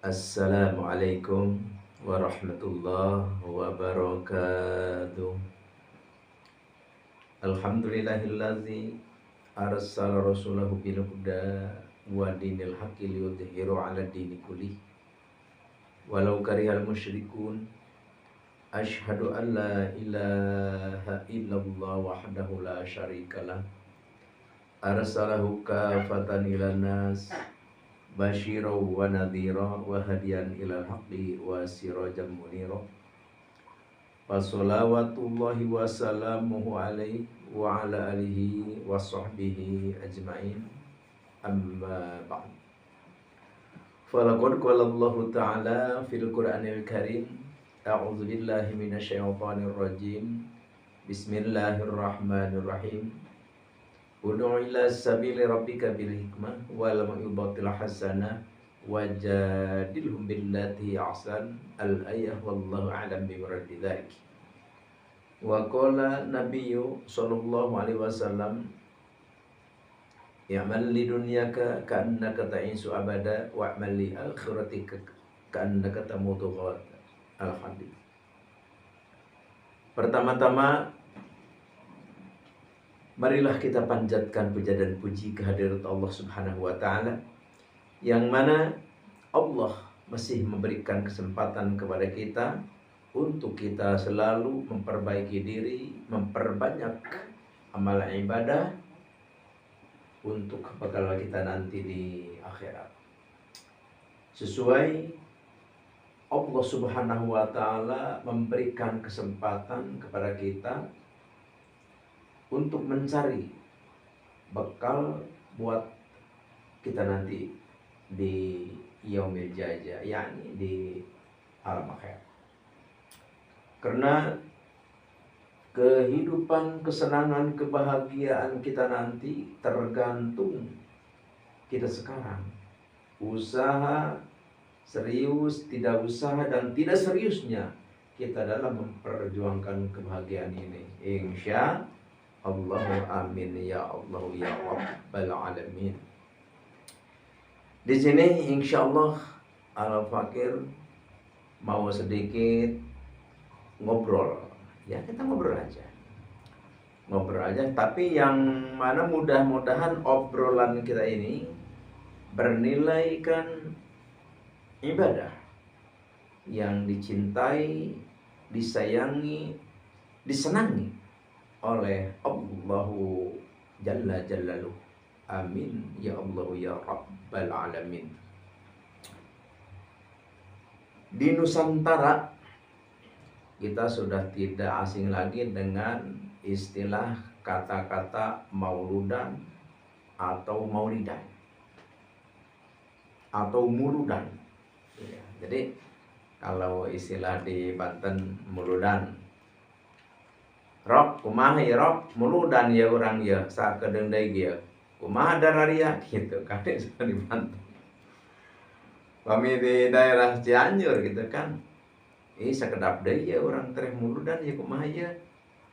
Assalamualaikum warahmatullahi wabarakatuh. Alhamdulillahillazi arsala rasulahu bil huda wa dinil haqqi liyudhhiru 'ala dini kullih walau karihal musyrikun. Asyhadu an la ilaha illallah wahdahu la syarikalah. Arsalahu kafatan ilan nas basyira wa nadhira wa hadiyan ilal haqqi wa sirajan munira. Wassalawatullahi wassalamuhu alaihi wa ala alihi wa sahbihi ajma'in. Amma ba'd. Falaqad qala Allah ta'ala fil Qur'anil Karim, a'udzu billahi minasyaitonir rajim. Bismillahirrahmanirrahim. Ud'u ila sabili rabbika bil hikmah wal mau'izatil hasanah wajadilhum billati ahsan. Al-ayah wallahu a'lam bimuradi dzalik. Wa qala nabiyyu sallallahu alaihi wasallam, ya'mal li dunyaka ka'annaka ta'isu abada wa'mal li akhiratika ka'annaka tamutu ghad. Al-hadits. Pertama-tama, marilah kita panjatkan puja dan puji kehadirat Allah Subhanahu wa taala, yang mana Allah masih memberikan kesempatan kepada kita untuk kita selalu memperbaiki diri, memperbanyak amal ibadah untuk bekal kita nanti di akhirat. Sesuai Allah Subhanahu wa taala memberikan kesempatan kepada kita untuk mencari bekal buat kita nanti di yaumil jaza, yakni di alam akhirat. Karena kehidupan, kesenangan, kebahagiaan kita nanti tergantung kita sekarang. Usaha, serius, tidak usaha, dan tidak seriusnya kita dalam memperjuangkan kebahagiaan ini. Insya Allah, amin ya Allah ya Rabbal alamin. Di sini insya Allah Al-Fakir mau sedikit ngobrol. Ya, kita ngobrol aja. Tapi yang mana mudah-mudahan obrolan kita ini bernilaikan ibadah yang dicintai, disayangi, disenangi oleh Allahu Jalla Jalaluh. Amin ya Allah ya Rabbal alamin. Di Nusantara kita sudah tidak asing lagi dengan istilah kata-kata mauludan atau maulidan atau muludan. Ya, jadi kalau istilah di Banten muludan, rok kumaha ya rok muludan ya orang ya sakedeung deui ge kumaha dararia gitu kadek sudah di Banten. Kami di daerah Cianjur gitu kan, sakedap deui ya orang tereh muludan ya kumaha ya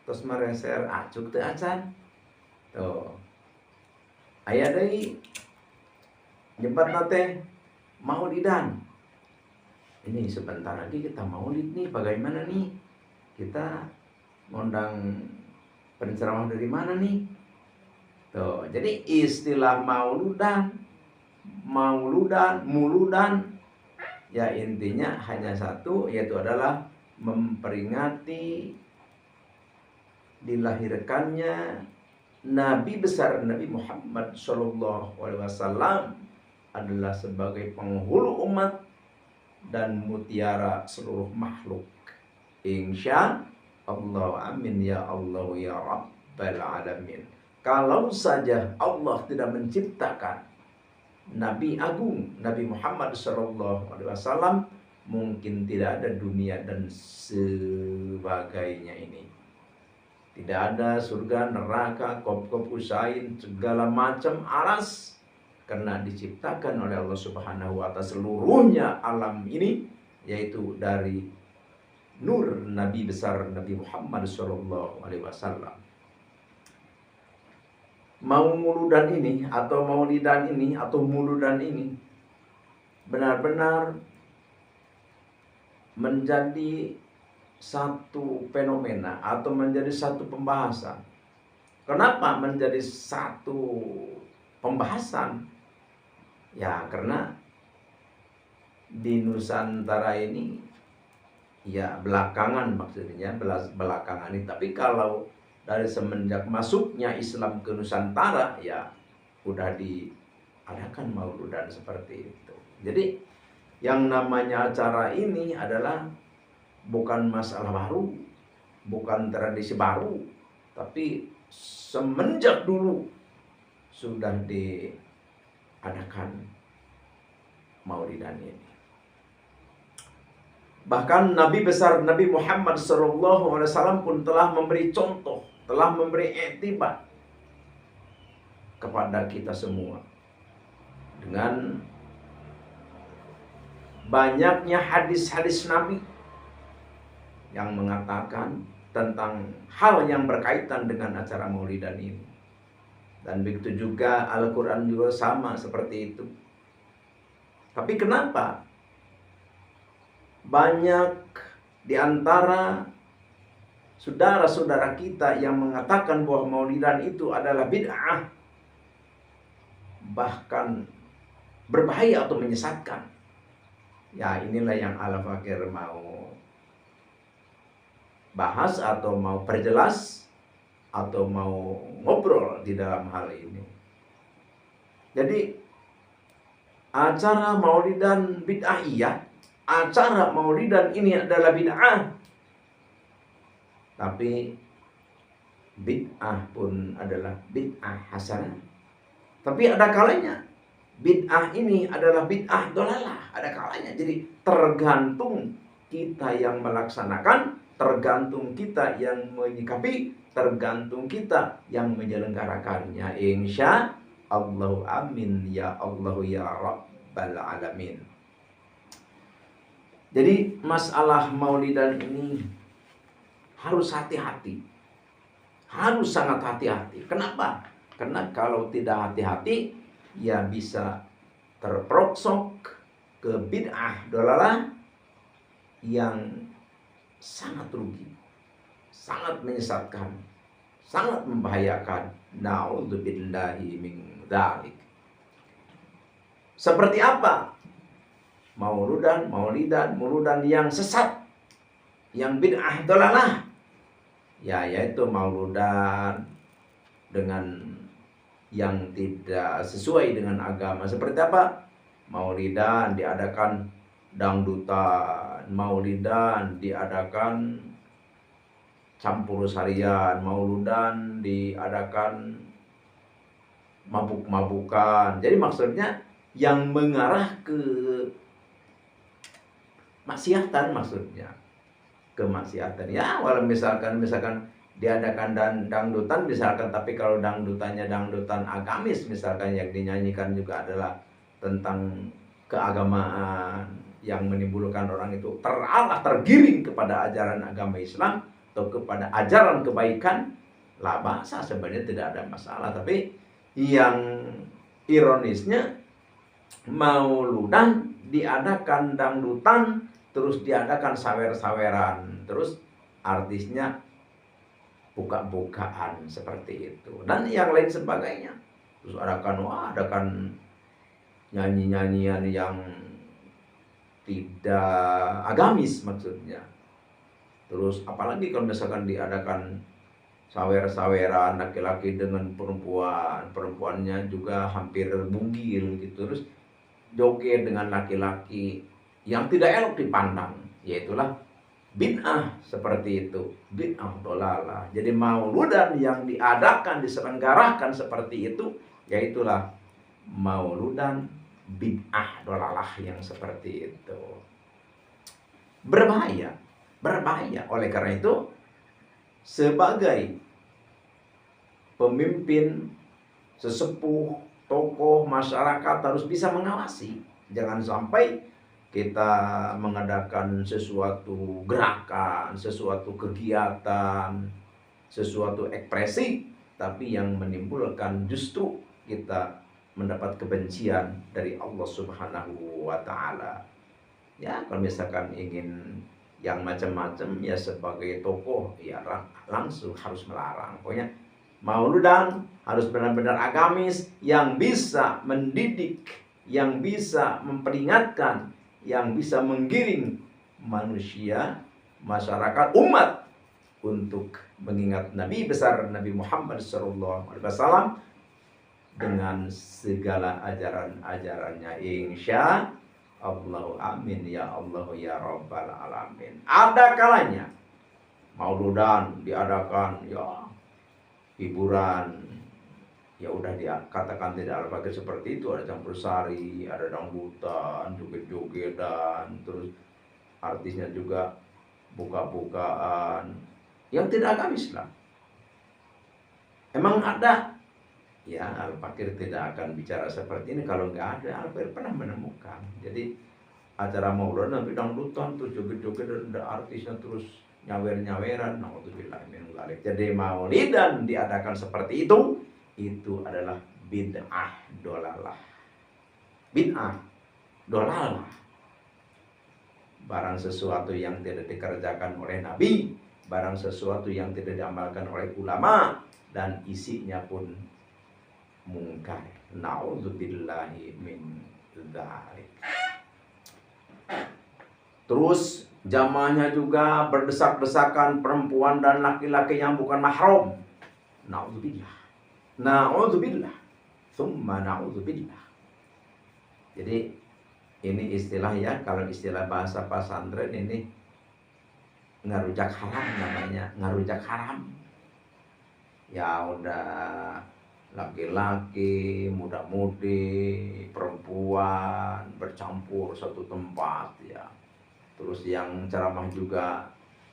tos mareser acuk teu acan tuh. Aya deui nyebutna teh maulidan. Ini sebentar lagi kita maulid nih, bagaimana nih kita ngundang penceramah dari mana nih? Tuh, jadi istilah muludan, ya intinya hanya satu, yaitu adalah memperingati dilahirkannya Nabi besar Nabi Muhammad Shallallahu Alaihi Wasallam, adalah sebagai penghulu umat dan mutiara seluruh makhluk. Insya Allah, amin ya Allah ya Rabbal alamin. Kalau saja Allah tidak menciptakan Nabi Agung Nabi Muhammad Sallallahu Alaihi Wasallam, mungkin tidak ada dunia dan sebagainya ini. Tidak ada surga, neraka, kop-kop usain, segala macam aras, karena diciptakan oleh Allah Subhanahu wa taala seluruhnya alam ini, yaitu dari nur Nabi besar Nabi Muhammad Sallallahu Alaihi Wasallam. Mauludan ini atau maulidan ini atau muludan ini benar-benar menjadi satu fenomena atau menjadi satu pembahasan. Kenapa menjadi satu pembahasan? Ya karena di Nusantara ini ya belakangan, maksudnya belakangan ini. Tapi kalau dari semenjak masuknya Islam ke Nusantara ya udah diadakan mauludan seperti itu. Jadi yang namanya acara ini adalah bukan masalah baru, bukan tradisi baru, tapi semenjak dulu sudah diadakan maulidan ini. Bahkan Nabi besar Nabi Muhammad SAW pun telah memberi contoh, telah memberi iktibar kepada kita semua dengan banyaknya hadis-hadis Nabi yang mengatakan tentang hal yang berkaitan dengan acara maulidan ini. Dan begitu juga Al-Quran juga sama seperti itu. Tapi kenapa banyak di antara saudara-saudara kita yang mengatakan bahwa maulidan itu adalah bid'ah, bahkan berbahaya atau menyesatkan? Ya inilah yang Al-Fakir mau bahas atau mau perjelas atau mau ngobrol di dalam hal ini. Jadi acara maulidan bid'ah iya, acara maulidan ini adalah bid'ah. Tapi bid'ah pun adalah bid'ah hasanah. Tapi ada kalanya bid'ah ini adalah bid'ah dolalah, ada kalanya. Jadi tergantung kita yang melaksanakan, tergantung kita yang menyikapi, tergantung kita yang menyelenggarakannya. Insya Allah, amin ya Allah ya Rabbal alamin. Jadi masalah maulidan ini harus hati-hati, harus sangat hati-hati. Kenapa? Karena kalau tidak hati-hati ya bisa terperosok ke bid'ah dolalah yang sangat rugi, sangat menyesatkan, sangat membahayakan. Na'udzubillahi min dzalik. Seperti apa? Maulidan yang sesat, yang bid'ah dolalah. Ya yaitu maulidan dengan yang tidak sesuai dengan agama. Seperti apa? Maulidan diadakan dangdutan, maulidan diadakan campur sarian, maulidan diadakan mabuk-mabukan. Jadi maksudnya yang mengarah ke maksiatan, maksudnya ke maksiatan. Ya, walau misalkan diadakan dangdutan misalkan, tapi kalau dangdutannya dangdutan agamis misalkan, yang dinyanyikan juga adalah tentang keagamaan yang menimbulkan orang itu terarah, tergiring kepada ajaran agama Islam atau kepada ajaran kebaikan, lah bahasa sebenarnya tidak ada masalah. Tapi yang ironisnya mauludan diadakan dangdutan, terus diadakan sawer-saweran, terus artisnya buka-bukaan seperti itu dan yang lain sebagainya. Terus adakan nyanyi-nyanyian yang tidak agamis maksudnya. Terus apalagi kalau misalkan diadakan sawer-saweran laki-laki dengan perempuan, perempuannya juga hampir bugil gitu, terus joget dengan laki-laki yang tidak elok dipandang, yaitulah bid'ah seperti itu, bid'ah dolalah. Jadi mauludan yang diadakan, diselenggarakan seperti itu, yaitulah mauludan bid'ah dolalah yang seperti itu. Berbahaya. Oleh karena itu, sebagai pemimpin, sesepuh, tokoh masyarakat harus bisa mengawasi. Jangan sampai kita mengadakan sesuatu gerakan, sesuatu kegiatan, sesuatu ekspresi, tapi yang menimbulkan justru kita mendapat kebencian dari Allah Subhanahu wa Ta'ala. Ya, kalau misalkan ingin yang macam-macam ya sebagai tokoh ya langsung harus melarang. Pokoknya mauludan harus benar-benar agamis yang bisa mendidik, yang bisa memperingatkan, yang bisa menggiring manusia, masyarakat, umat untuk mengingat Nabi besar Nabi Muhammad SAW dengan segala ajaran-ajarannya, insya Allah, amin ya Allah ya Rabbal alamin. Ada kalanya mauludan diadakan ya hiburan, ya udah dia katakan tidak pakai seperti itu, ada campur sari, ada dangdutan, joget-jogetan, terus artisnya juga buka-bukaan yang tidak agamis lah. Emang ada? Ya, Al-Fakir tidak akan bicara seperti ini kalau nggak ada. Al-Fakir pernah menemukan. Jadi acara maulid nanti dangdutan tuh joget-joget, ada artisnya terus nyawer-nyaweran. Nauzubillah min dzalik. Jadi maulidan diadakan seperti itu adalah bid'ah dolalah. Bid'ah dolalah. Barang sesuatu yang tidak dikerjakan oleh Nabi, barang sesuatu yang tidak diamalkan oleh ulama, dan isinya pun mungkar. Nauzubillahi min dzalik. Terus jamaahnya juga berdesak-desakan perempuan dan laki-laki yang bukan mahram. Nauzubillah. Nauzubillah. Tsumma nauzubillah. Jadi ini istilah ya, kalau istilah bahasa pesantren ini ngarujak haram namanya, ngarujak haram. Ya udah laki-laki, muda-mudi, perempuan bercampur satu tempat ya. Terus yang ceramah juga,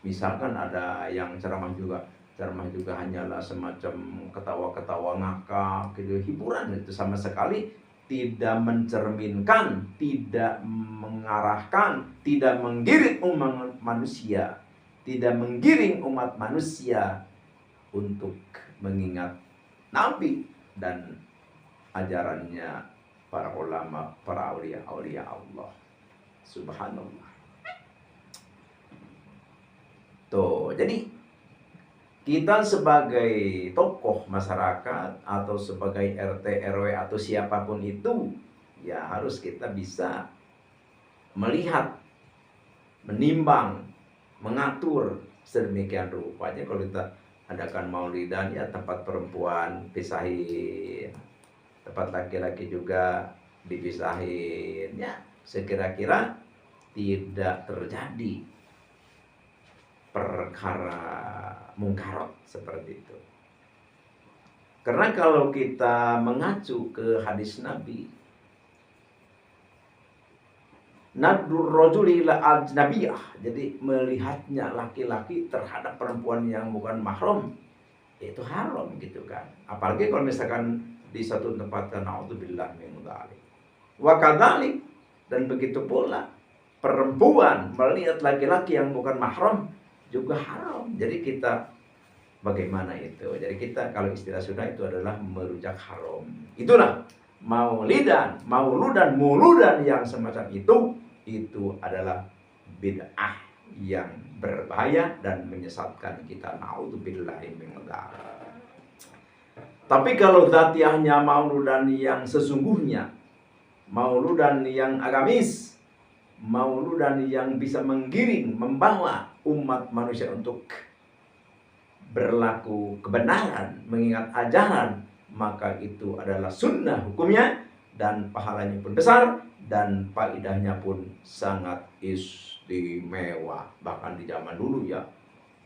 misalkan ada yang ceramah juga hanyalah semacam ketawa-ketawa ngakak gitu, hiburan itu sama sekali tidak mencerminkan, tidak mengarahkan, tidak menggiring umat manusia, tidak menggiring umat manusia untuk mengingat Nabi dan ajarannya para ulama, para aulia Allah. Subhanallah. Tuh, jadi kita sebagai tokoh masyarakat atau sebagai RT RW atau siapapun itu, ya harus kita bisa melihat, menimbang, mengatur sedemikian rupanya. Kalau kita adakan maulidan ya tempat perempuan pisahin, tempat laki-laki juga dipisahin, ya sekira-kira tidak terjadi perkara mungkarat seperti itu. Karena kalau kita mengacu ke hadis Nabi, nadur rajuli ila ajnabiyah, jadi melihatnya laki-laki terhadap perempuan yang bukan mahram itu haram gitu kan. Apalagi kalau misalkan di satu tempat, naudzubillah min dzalik. Wa kadzalik, dan begitu pula perempuan melihat laki-laki yang bukan mahram juga haram. Jadi kita bagaimana itu? Jadi kita kalau istilah sudah itu adalah merujak haram. Itulah maulidan, muludan yang semacam itu adalah bid'ah yang berbahaya dan menyesatkan kita. Nauzubillahi min dzalik. Tapi kalau dzatiyahnya mauludan yang sesungguhnya, mauludan yang agamis, mauludan yang bisa menggiring, membawa umat manusia untuk berlaku kebenaran, mengingat ajaran, maka itu adalah sunnah hukumnya, dan pahalanya pun besar, dan faedahnya pun sangat istimewa. Bahkan di zaman dulu ya,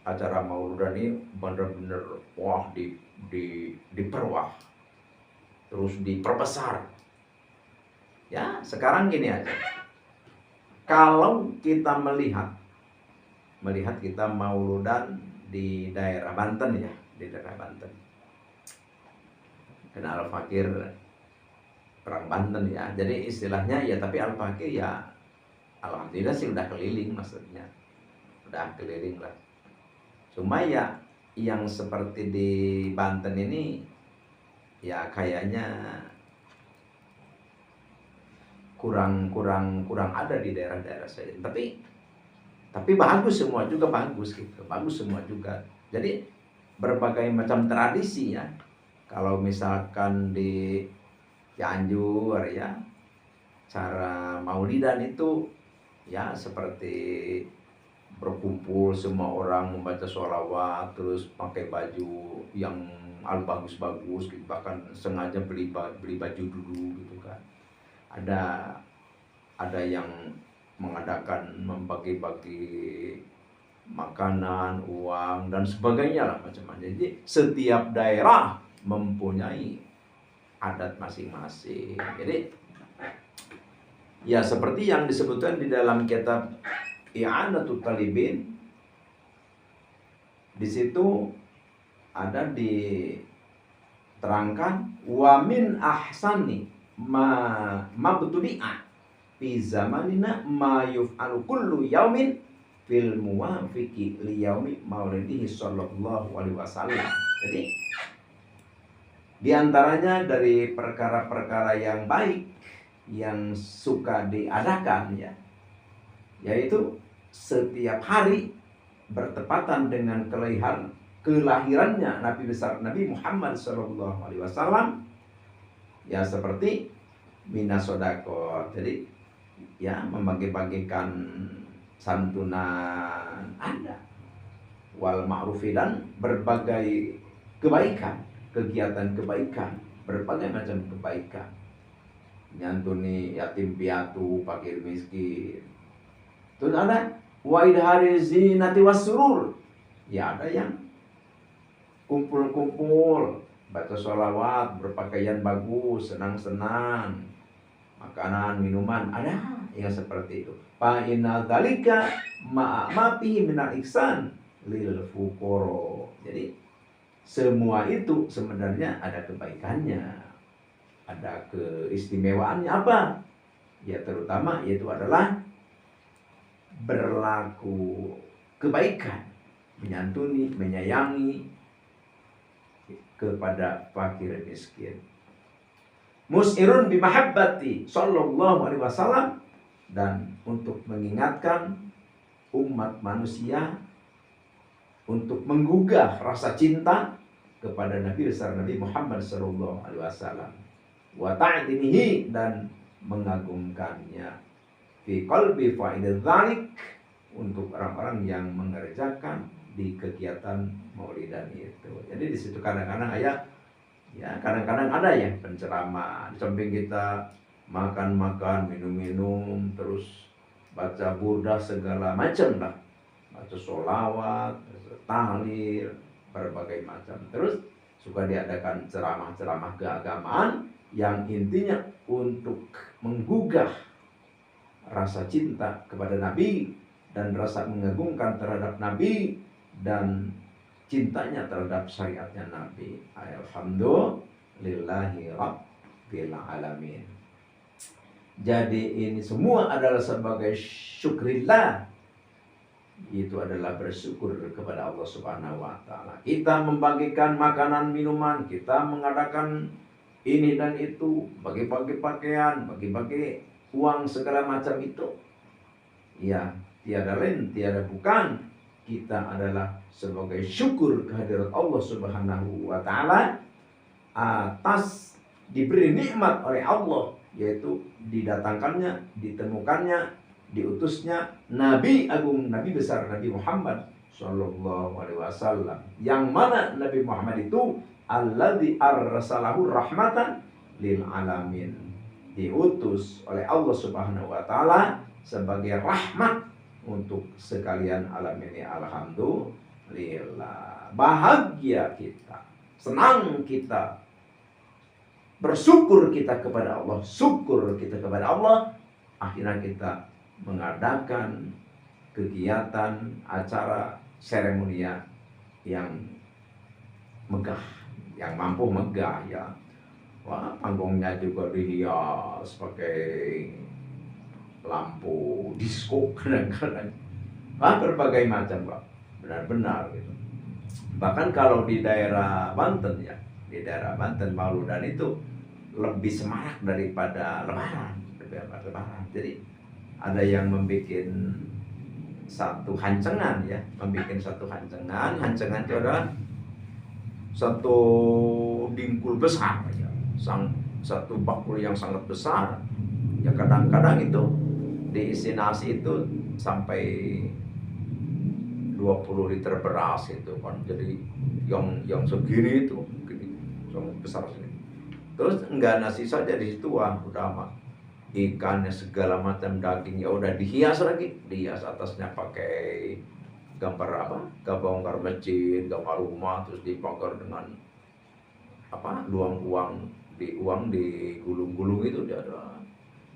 acara mauludan ini benar-benar wah diperwah, terus diperbesar. Ya, sekarang gini aja. Kalau kita melihat kita mauludan di daerah Banten ya, di daerah Banten. Karena Al-Fakir orang Banten ya, jadi istilahnya ya, tapi Al-Fakir ya alhamdulillah sih udah keliling, maksudnya udah keliling lah. Cuma ya yang seperti di Banten ini ya kayaknya kurang ada di daerah-daerah saya. Tapi bagus semua juga, bagus gitu, bagus semua juga. Jadi berbagai macam tradisi ya. Kalau misalkan di Cianjur ya, cara maulidan itu ya seperti berkumpul semua orang membaca sholawat, terus pakai baju yang bagus-bagus gitu, bahkan sengaja beli baju dulu gitu kan. Ada yang mengadakan membagi-bagi makanan, uang dan sebagainya lah macam-macam. Jadi setiap daerah mempunyai adat masing-masing. Jadi ya seperti yang disebutkan di dalam kitab I'anatul Talibin, di situ ada diterangkan wa min ahsani mabtudi'a fi zamanina ma yuf'alu kullu yaumin fil muwafiqi li yaumi maulidihi sallallahu alaihi wasallam. Jadi di antaranya dari perkara-perkara yang baik yang suka diadakan ya, yaitu setiap hari bertepatan dengan kelahirannya Nabi besar Nabi Muhammad SAW, ya seperti minas sodako, jadi ya membagi-bagikan santunan, ada wal ma'rufi dan berbagai kebaikan, kegiatan kebaikan, berbagai macam kebaikan, nyantuni yatim piatu, fakir miskin. Terus ada wa idhari zinati wassurur, ya ada yang kumpul-kumpul, baca sholawat, berpakaian bagus, senang-senang, makanan, minuman, ada yang seperti itu. Fa inna dzalika ma'amapi minal ihsan lil fuqara. Jadi semua itu sebenarnya ada kebaikannya, ada keistimewaannya apa? Ya terutama yaitu adalah berlaku kebaikan, menyantuni, menyayangi kepada fakir miskin. Mus'irun bimahabbati sallallahu alaihi wasallam, dan untuk mengingatkan umat manusia untuk menggugah rasa cinta kepada Nabi besar Nabi Muhammad sallallahu alaihi wasallam, wa ta'dimihi, dan mengagungkannya, fi qalbi fa'idah dzalik, untuk orang-orang yang mengerjakan di kegiatan maulidan itu. Jadi di situ kadang-kadang kadang-kadang ada ya penceramah, di samping kita makan-makan, minum-minum, terus baca burdah segala macam lah, baca sholawat, tahlil, berbagai macam. Terus suka diadakan ceramah-ceramah keagamaan yang intinya untuk menggugah rasa cinta kepada Nabi dan rasa mengagungkan terhadap Nabi dan cintanya terhadap syariatnya Nabi. Alhamdulillahi rabbil alamin. Jadi ini semua adalah sebagai syukrillah, itu adalah bersyukur kepada Allah Subhanahu wa taala. Kita membagikan makanan, minuman, kita mengadakan ini dan itu, bagi-bagi pakaian, bagi-bagi uang, segala macam itu, ya tiada lain tiada bukan, kita adalah sebagai syukur kehadirat Allah Subhanahu wa taala atas diberi nikmat oleh Allah, yaitu didatangkannya, ditemukannya, diutusnya Nabi agung, Nabi besar Nabi Muhammad sallallahu alaihi wasallam, yang mana Nabi Muhammad itu alladzi arsalahu rahmatan lil alamin, diutus oleh Allah Subhanahu wa taala sebagai rahmat untuk sekalian alam ini. Alhamdulillah, bahagia kita, senang kita, bersyukur kita kepada Allah, syukur kita kepada Allah. Akhirnya kita mengadakan kegiatan, acara, seremonial yang megah, yang mampu megah ya. Wah, panggungnya juga dihias pakai lampu disco kadang-kadang. Wah, berbagai macam, Pak. Benar-benar gitu. Bahkan kalau di daerah Banten ya, di daerah Banten Mauludan itu lebih semarak daripada Lebaran. lebaran. Jadi ada yang membuat satu hancengan ya, membuat satu hancengan. Hancengan itu adalah satu dingkul besar ya, satu bakul yang sangat besar. Ya kadang-kadang itu diisi nasi itu sampai 20 liter beras itu kan. Jadi yang segini itu gini, yang besar segini. Terus enggak nasi saja di situ, udah mah ikannya segala macam, dagingnya udah dihias lagi, dihias atasnya pakai gambar apa, gambar masjid, gambar rumah, terus dipagar dengan apa, uang digulung-gulung itu dia ada.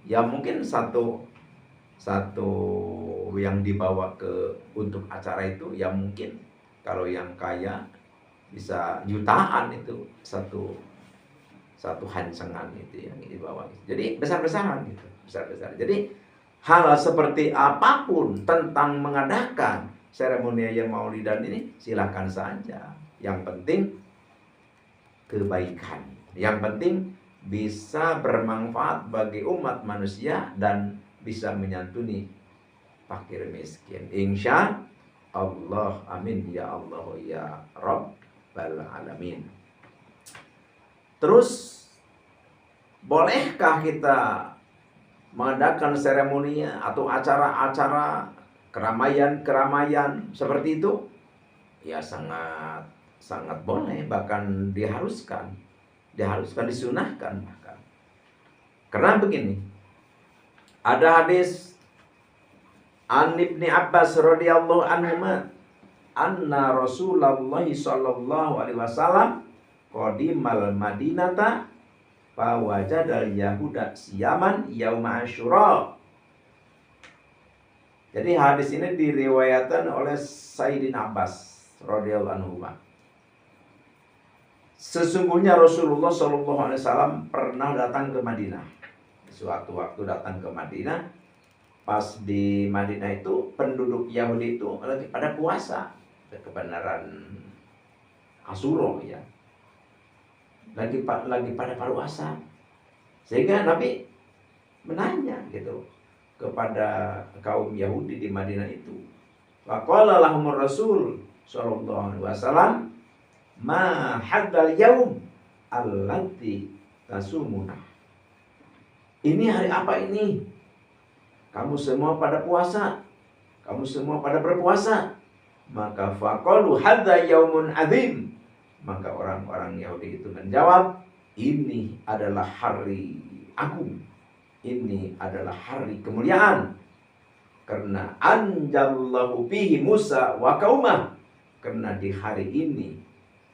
Ya mungkin satu yang dibawa ke untuk acara itu ya mungkin kalau yang kaya bisa jutaan itu satu hancengan itu yang dibawa. Jadi besar-besaran gitu, besar-besaran. Jadi hal seperti apapun tentang mengadakan seremoni yang Maulidan ini silakan saja. Yang penting kebaikan. Yang penting bisa bermanfaat bagi umat manusia dan bisa menyantuni fakir miskin. Insya Allah, amin ya Allah ya Rabbal alamin. Terus bolehkah kita mengadakan seremoninya atau acara-acara keramaian seperti itu? Ya sangat boleh, bahkan diharuskan, disunahkan bahkan. Karena begini, ada hadis An Ibni Abbas radhiyallahu anhuma anna Rasulullah sallallahu alaihi wasallam qadimal Madinata fa wajadal yahuda siyaman yauma Asyura. Jadi hadis ini diriwayatkan oleh Sayyidina Abbas radhiyallahu anhu. Sesungguhnya Rasulullah sallallahu alaihi wasallam pernah datang ke Madinah. Suatu waktu datang ke Madinah, pas di Madinah itu penduduk Yahudi itu lagi pada puasa, kebenaran Asyura ya. Lagi pada puasa. Sehingga Nabi menanya gitu kepada kaum Yahudi di Madinah itu. Faqala lahumur Rasul sallallahu alaihi wasallam, "Ma hadzal yaum allati tasumuna." Ini hari apa ini? Kamu semua pada puasa. Kamu semua pada berpuasa. Maka faqalu hadza yaumun adzim. Maka orang-orang Yahudi itu menjawab, ini adalah hari agung. Ini adalah hari kemuliaan. Karena anjallahu fihi Musa wa qaumah. Karena di hari ini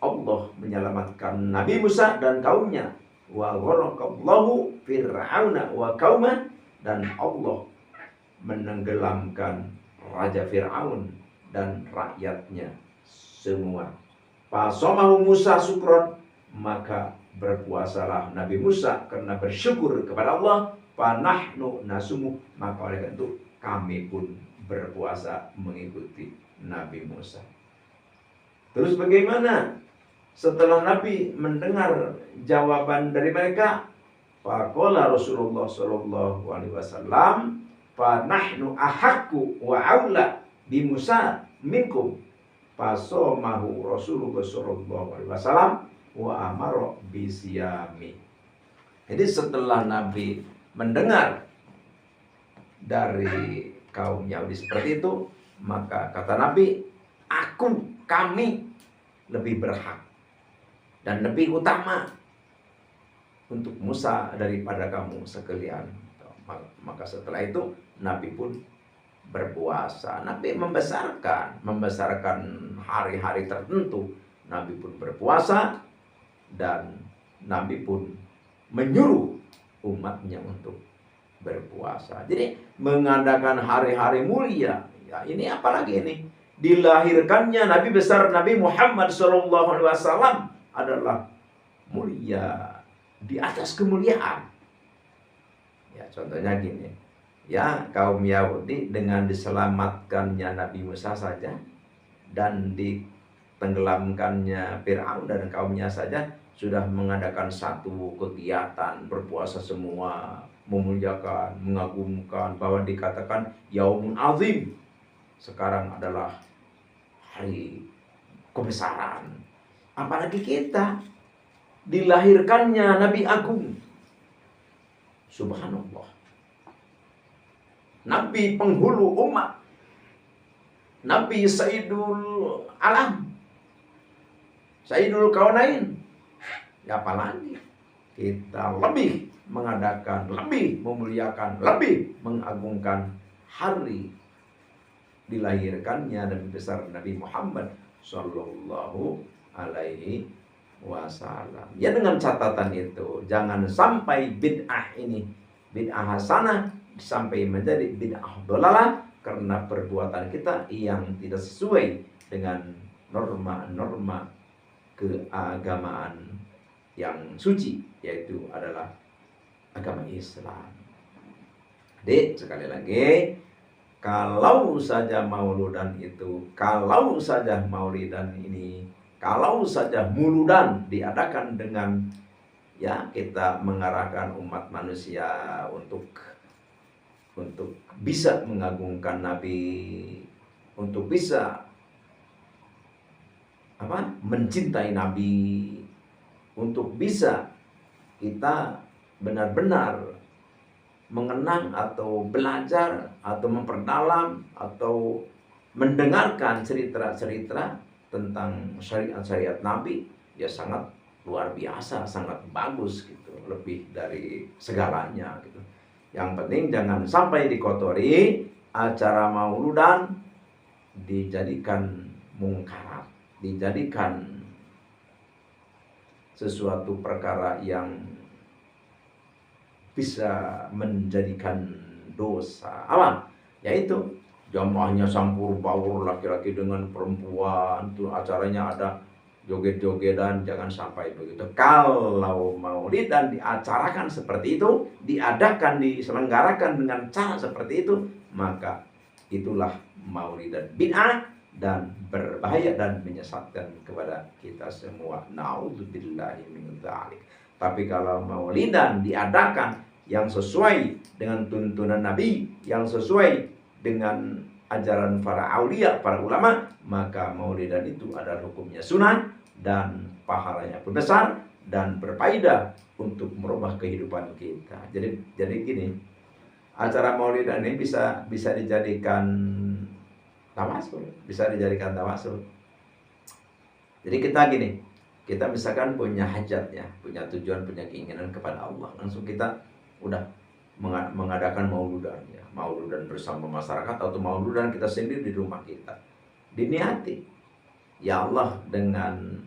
Allah menyelamatkan Nabi Musa dan kaumnya. Wa gharaqallahu fir'auna wa qaumah. Dan Allah menenggelamkan Raja Fir'aun dan rakyatnya semua. Fasomahu Musa sukron, maka berpuasalah Nabi Musa karena bersyukur kepada Allah. Fanahnu nasumu, maka oleh itu kami pun berpuasa mengikuti Nabi Musa. Terus bagaimana? Setelah Nabi mendengar jawaban dari mereka, faqala Rasulullah sallallahu alaihi wasallam, fanahnu ahaqqu wa aula bi Musa minkum. Fasomahu Rasulullah sallallahu alaihi wasallam wa amara bisiyami. Jadi setelah Nabi mendengar dari kaum Yahudi seperti itu, maka kata Nabi, kami lebih berhak dan lebih utama untuk Musa daripada kamu sekalian. Maka setelah itu Nabi pun berpuasa. Nabi membesarkan hari-hari tertentu. Nabi pun berpuasa dan Nabi pun menyuruh umatnya untuk berpuasa. Jadi mengadakan hari-hari mulia. Ya, ini apalagi ini? Dilahirkannya Nabi besar Nabi Muhammad SAW adalah mulia di atas kemuliaan. Ya, contohnya gini. Ya, kaum Yahudi dengan diselamatkannya Nabi Musa saja dan ditenggelamkannya Fir'aun dan kaumnya saja sudah mengadakan satu kegiatan berpuasa semua, memuliakan, mengagumkan, bahwa dikatakan Yaumun Azim. Sekarang adalah hari kebesaran. Apalagi kita dilahirkannya Nabi Agung. Subhanallah. Nabi penghulu umat. Nabi Sayyidul Alam. Sayyidul Kaunain. Ya apalagi kita lebih mengadakan, lebih memuliakan, lebih mengagungkan hari dilahirkannya Nabi besar Nabi Muhammad Sallallahu Alaihi Wasallam. Ya dengan catatan itu, jangan sampai bid'ah ini, bid'ah hasanah, sampai menjadi bid'ah dolalah karena perbuatan kita yang tidak sesuai dengan norma-norma keagamaan yang suci, yaitu adalah agama Islam. Adik, sekali lagi, kalau saja mauludan itu, kalau saja maulidan ini, kalau saja muludan diadakan dengan ya kita mengarahkan umat manusia untuk bisa mengagungkan Nabi, untuk bisa mencintai Nabi, untuk bisa kita benar-benar mengenang atau belajar atau memperdalam atau mendengarkan cerita-cerita tentang syariat-syariat Nabi, ya sangat luar biasa, sangat bagus gitu, lebih dari segalanya gitu. Yang penting jangan sampai dikotori acara mauludan dijadikan mungkarat, dijadikan sesuatu perkara yang bisa menjadikan dosa. Apa? Yaitu jamaahnya campur baur laki-laki dengan perempuan, itu acaranya ada joget-jogetan, jangan sampai begitu. Kalau maulidan diacarakan seperti itu, diadakan, diselenggarakan dengan cara seperti itu, maka itulah maulidan bid'ah dan berbahaya dan menyesatkan kepada kita semua. Nauzubillahi min dzalik. Tapi kalau maulidan diadakan yang sesuai dengan tuntunan Nabi, yang sesuai dengan ajaran para aulia, para ulama, maka maulidan itu adalah hukumnya sunnah dan pahalanya pun besar dan berfaedah untuk merubah kehidupan kita. Jadi gini, acara maulidan ini bisa dijadikan tawasul, bisa dijadikan tawasul. Jadi kita gini, kita misalkan punya hajat ya, punya tujuan, punya keinginan kepada Allah, langsung kita udah mengadakan mauludan ya, mauludan bersama masyarakat atau mauludan kita sendiri di rumah kita. Diniati, ya Allah, dengan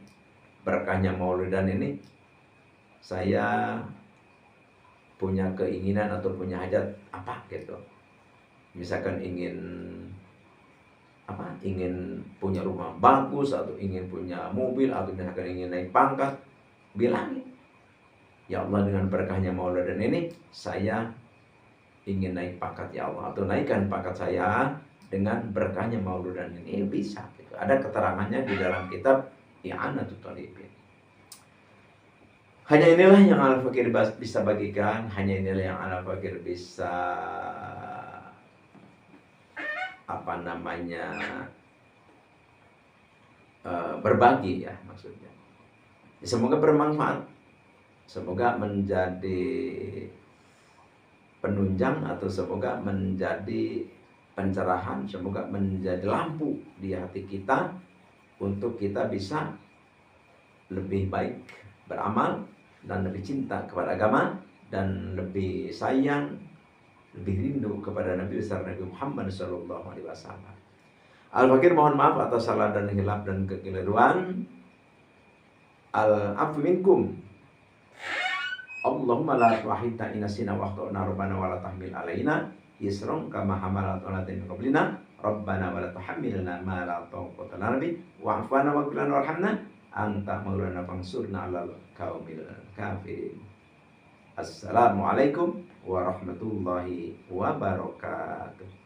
berkahnya mauludan ini saya punya keinginan atau punya hajat apa gitu. Misalkan ingin punya rumah bagus, atau ingin punya mobil, atau misalkan ingin naik pangkat, bilangin, ya Allah, dengan berkahnya mauludan ini saya ingin naik pangkat ya Allah, atau naikkan pangkat saya dengan berkahnya mauludan ini. Bisa gitu. Ada keterangannya di dalam kitab I'anatul Talibin. Hanya inilah yang Al-Fakir bisa bagikan, hanya inilah yang Al-Fakir bisa berbagi ya, maksudnya. Semoga bermanfaat, semoga menjadi penunjang, atau semoga menjadi pencerahan, semoga menjadi lampu di hati kita untuk kita bisa lebih baik beramal dan lebih cinta kepada agama dan lebih sayang, lebih rindu kepada Nabi besar Nabi Muhammad Sallallahu Alaihi Wasallam. Al-Fakir mohon maaf atas salah dan hilaf dan kekeliruan. Al-afu minkum. Allahumma la tuhita inasina wa akhtana rabbana wa la tahmil alaina isran kama hamalat ala tin qablina rabbana wa la tuhammilna ma la taqata lana bi wa'fu 'anna waghfir lana warhamna anta maulana fansurna 'alal qaumil kafirin. Assalamualaikum warahmatullahi wabarakatuh.